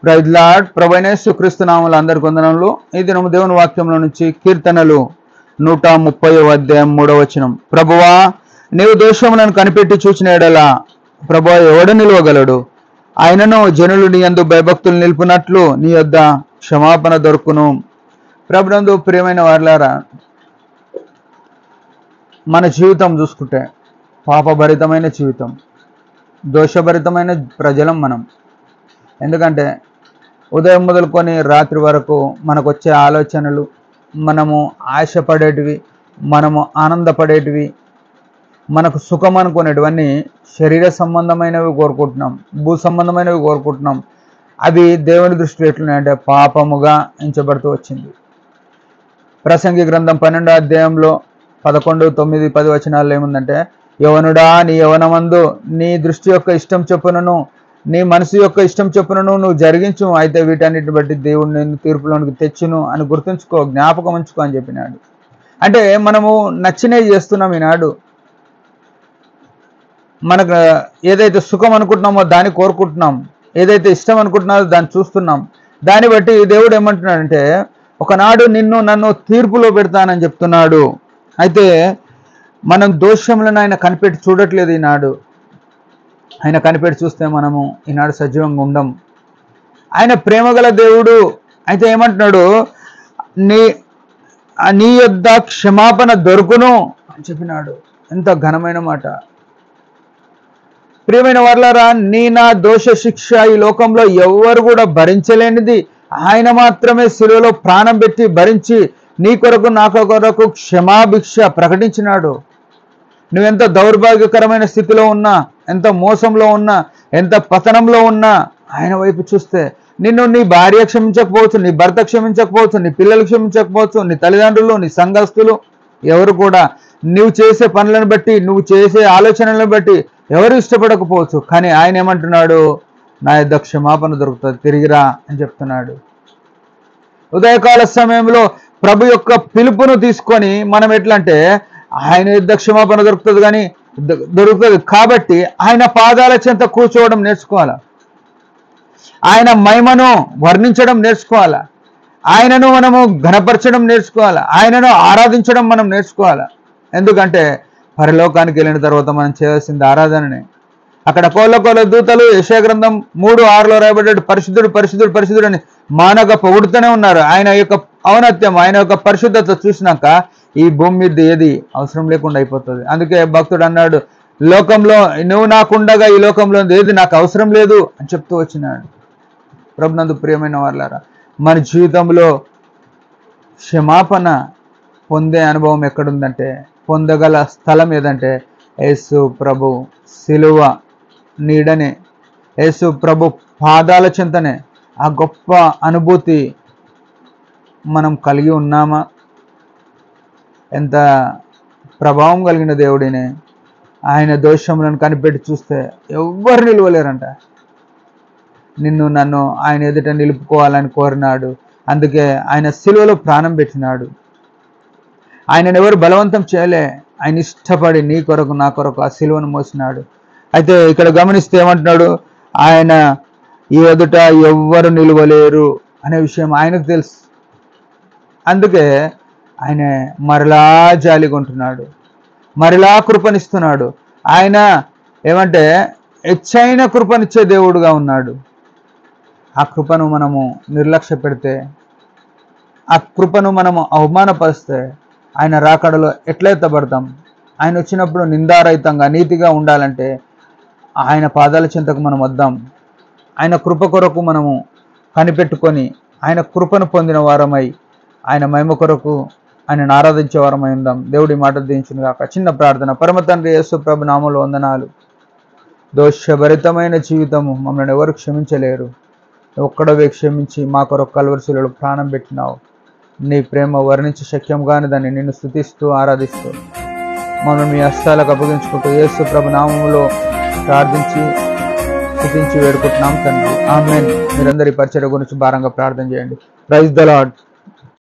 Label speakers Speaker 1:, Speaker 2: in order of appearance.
Speaker 1: Praise lord. ప్రభువైన యేసుక్రీస్తు నామములో అందరికీ వందనములు. ఈ దినము దేవుని వాక్యంలో నుంచి కీర్తనలు 130వ అధ్యాయం 3వ వచనం. ప్రభువా, నీవు దోషములను కనిపెట్టి చూచిన ఎడల ప్రభువా ఎవడు నిలవగలడు? ఆయనను జనులు నీ యందు భయభక్తులు నిలుపునట్లు నీ యొద్ద క్షమాపణ దొరుకును. ప్రభునందు ప్రియమైన వారలారా, మన జీవితం చూసుకుంటే పాపభరితమైన జీవితం, దోషభరితమైన ప్రజలం మనం. ఎందుకంటే ఉదయం మొదలుకొని రాత్రి వరకు మనకు వచ్చే ఆలోచనలు, మనము ఆశపడేటివి, మనము ఆనందపడేటివి, మనకు సుఖం అనుకునేటివన్నీ శరీర సంబంధమైనవి కోరుకుంటున్నాం, భూ సంబంధమైనవి కోరుకుంటున్నాం. అవి దేవుని దృష్టిలో ఎట్లున్నాయంటే పాపముగా ఎంచబడుతూ వచ్చింది. ప్రసంగి గ్రంథం 12వ అధ్యాయంలో 11, 9, 10 వచనాల్లో ఏముందంటే, యవనుడా నీ యవనమందు నీ దృష్టి యొక్క ఇష్టం చొప్పునను నీ మనసు యొక్క ఇష్టం చొప్పునను నువ్వు జరిగించు, అయితే వీటన్నిటిని బట్టి దేవుడు నిన్ను తీర్పులోనికి తెచ్చును అని గుర్తుంచుకో, జ్ఞాపకం ఉంచుకో అని చెప్పినాడు. అంటే మనము నచ్చినవి చేస్తున్నాం. ఈనాడు మనకు ఏదైతే సుఖం అనుకుంటున్నామో దాన్ని కోరుకుంటున్నాం, ఏదైతే ఇష్టం అనుకుంటున్నామో దాన్ని చూస్తున్నాం. దాన్ని బట్టి దేవుడు ఏమంటున్నాడంటే, ఒకనాడు నిన్ను నన్ను తీర్పులో పెడతానని చెప్తున్నాడు. అయితే మనం దోషములను ఆయన కనిపెట్టి చూడట్లేదు. ఈనాడు ఆయన కనిపెట్టి చూస్తే మనము ఈనాడు సజీవంగా ఉండం. ఆయన ప్రేమగల దేవుడు. అయితే ఏమంటున్నాడు, నీ యొద్ద క్షమాపణ దొరుకును అని చెప్పినాడు. ఎంత ఘనమైన మాట. ప్రియమైన వారలారా, నీ నా దోష శిక్ష ఈ లోకంలో ఎవరు కూడా భరించలేనిది ఆయన మాత్రమే శిలువలో ప్రాణం పెట్టి భరించి నీ కొరకు నా కొరకు క్షమాభిక్ష ప్రకటించినాడు. నువ్వెంత దౌర్భాగ్యకరమైన స్థితిలో ఉన్నా, ఎంత మోసంలో ఉన్నా, ఎంత పతనంలో ఉన్నా ఆయన వైపు చూస్తే నిన్ను నీ భార్య క్షమించకపోవచ్చు, నీ భర్త క్షమించకపోవచ్చు, నీ పిల్లలు క్షమించకపోవచ్చు, నీ తల్లిదండ్రులు, నీ సంఘస్థులు ఎవరు కూడా నువ్వు చేసే పనులను బట్టి, నువ్వు చేసే ఆలోచనలను బట్టి ఎవరు ఇష్టపడకపోవచ్చు. కానీ ఆయన ఏమంటున్నాడు, నా యొద్ద క్షమాపణ దొరుకుతుంది, తిరిగిరా అని చెప్తున్నాడు. ఉదయకాల సమయంలో ప్రభు యొక్క పిలుపును తీసుకొని మనం ఎట్లా అంటే, ఆయన యొద్ద క్షమాపణ దొరుకుతుంది కానీ దొరుకుతుంది కాబట్టి ఆయన పాదాల చెంత కూర్చోవడం నేర్చుకోవాలా, ఆయన మహిమను వర్ణించడం నేర్చుకోవాలా, ఆయనను మనము ఘనపరచడం నేర్చుకోవాలా, ఆయనను ఆరాధించడం మనం నేర్చుకోవాలా. ఎందుకంటే పరలోకానికి వెళ్ళిన తర్వాత మనం చేయాల్సింది ఆరాధననే. అక్కడ కోళ్ళ దూతలు యెషయా గ్రంథం 3:6లో రాయబడ్డాడు, పరిశుద్ధుడు పరిశుద్ధుడు పరిశుద్ధుడు అని మానగా పొగుడుతూనే ఉన్నారు. ఆయన యొక్క ఔన్నత్యం, ఆయన యొక్క పరిశుద్ధత చూసినాక ఈ భూమి మీద ఏది అవసరం లేకుండా అయిపోతుంది. అందుకే భక్తుడు అన్నాడు, లోకంలో నువ్వు నాకుండగా ఈ లోకంలో ఏది నాకు అవసరం లేదు అని చెప్తూ వచ్చినాడు. ప్రభునందు ప్రియమైన వారలారా, మన జీవితంలో క్షమాపణ పొందే అనుభవం ఎక్కడుందంటే, పొందగల స్థలం ఏదంటే యేసు ప్రభు సిలువ నీడనే, యేసు ప్రభు పాదాల చెంతనే. ఆ గొప్ప అనుభూతి మనం కలిగి ఉన్నామా? ఎంత ప్రభావం కలిగిన దేవుడినే. ఆయన దోషములను కనిపెట్టి చూస్తే ఎవ్వరు నిలవలేరంట. నిన్ను నన్ను ఆయన ఎదుట నిలుపుకోవాలని కోరినాడు. అందుకే ఆయన సిలువలో ప్రాణం పెట్టినాడు. ఆయనను ఎవరు బలవంతం చేయలే. ఆయన ఇష్టపడి నీ కొరకు నా కొరకు ఆ సిలువను మోసినాడు. అయితే ఇక్కడ గమనిస్తే ఏమంటున్నాడు, ఆయన ఈ ఎదుట ఎవ్వరు నిలవలేరు అనే విషయం ఆయనకు తెలుసు. అందుకే ఆయన మరలా జాలిగొంటున్నాడు, మరలా కృపనిస్తున్నాడు. ఆయన ఏమంటే హెచ్చైన కృపనిచ్చే దేవుడుగా ఉన్నాడు. ఆ కృపను మనము నిర్లక్ష్య పెడితే, ఆ కృపను మనము అవమానపరిస్తే ఆయన రాకడలో ఎట్లా ఎత్తబడతాం? ఆయన వచ్చినప్పుడు నిందారహితంగా నీతిగా ఉండాలంటే ఆయన పాదాల చెంతకు మనం వద్దాం. ఆయన కృప కొరకు మనము కనిపెట్టుకొని ఆయన కృపను పొందిన వారమై ఆయన మహిమ కొరకు ఆయనను ఆరాధించే వారమై ఉందాం. దేవుడి మాట దీవించును గాక. చిన్న ప్రార్థన. పరమ తండ్రి యేసు ప్రభు నామములో వందనాలు. దోషభరితమైన జీవితము మమ్మల్ని ఎవరు క్షమించలేరు. ఒక్కడవే క్షమించి మా కొరకు కల్వరి శిలువలో ప్రాణం పెట్టినావు. నీ ప్రేమ వర్ణించి శక్యం కాని దాన్ని నిన్ను స్తుతిస్తూ ఆరాధిస్తూ మమ్మల్ని మీ హస్తాలకు అప్పగించుకుంటూ యేసు ప్రభు నామములో ప్రార్థించి స్తుతించి వేడుకుంటున్నాం తండ్రి. ఆమేన్. మీరందరి పరిచర్య గురించి భారంగా ప్రార్థన చేయండి. Praise the lord.